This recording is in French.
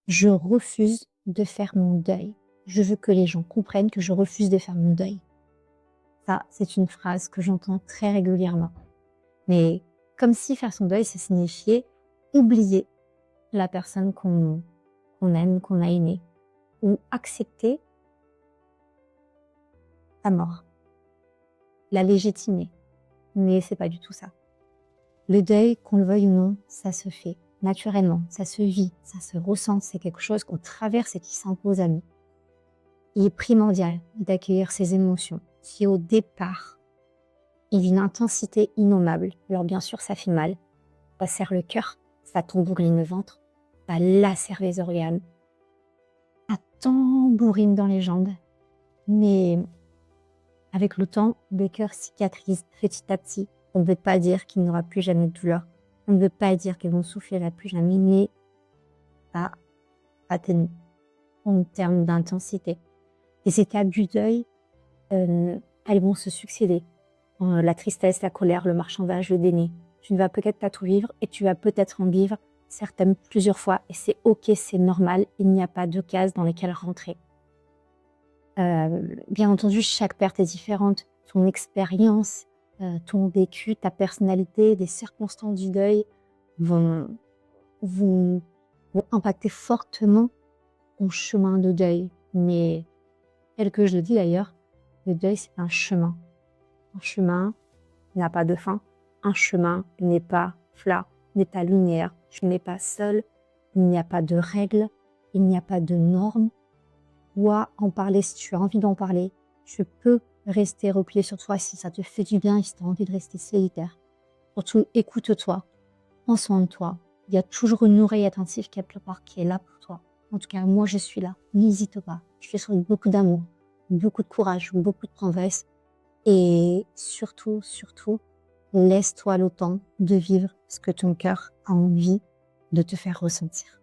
Je refuse de faire mon deuil. Je veux que les gens comprennent que je refuse de faire mon deuil. Ça, c'est une phrase que j'entends très régulièrement. Mais comme si faire son deuil, ça signifiait oublier la personne qu'on aime, qu'on a aimée, ou accepter la mort, la légitimer. Mais c'est pas du tout ça. Le deuil, qu'on le veuille ou non, ça se fait naturellement, ça se vit, ça se ressent, c'est quelque chose qu'on traverse et qui s'impose à nous. Il est primordial d'accueillir ces émotions qui, au départ, est d'une intensité innommable. Alors bien sûr, ça fait mal, ça serre le cœur, ça tambourine le ventre, ça lacère les organes, ça tambourine dans les jambes. Mais avec le temps, le cœur cicatrise petit à petit. On ne veut pas dire qu'il n'y aura plus jamais de douleur. On ne veut pas dire qu'elles vont souffrir plus jamais, mais ça atténue en termes d'intensité. Les étapes du deuil, elles vont se succéder. La tristesse, la colère, le marchandage, le déni. Tu ne vas peut-être pas tout vivre et tu vas peut-être en vivre certaines plusieurs fois. Et c'est ok, c'est normal. Il n'y a pas de cases dans lesquelles rentrer. Bien entendu, chaque perte est différente. Ton expérience, ton vécu, ta personnalité, les circonstances du deuil vont impacter fortement ton chemin de deuil. Mais tel que je le dis d'ailleurs, le deuil, c'est un chemin. Un chemin n'a pas de fin. Un chemin n'est pas plat, n'est pas linéaire. Tu n'es pas seul. Il n'y a pas de règles. Il n'y a pas de normes. Dois en parler si tu as envie d'en parler. Tu peux rester replié sur toi si ça te fait du bien et si tu as envie de rester solitaire. Surtout, écoute-toi. Prends soin de toi. Il y a toujours une oreille attentive quelque part qui est là pour toi. En tout cas, moi, je suis là. N'hésite pas. Je te souhaite beaucoup d'amour, beaucoup de courage, beaucoup de promesses. Et surtout, laisse-toi le temps de vivre ce que ton cœur a envie de te faire ressentir.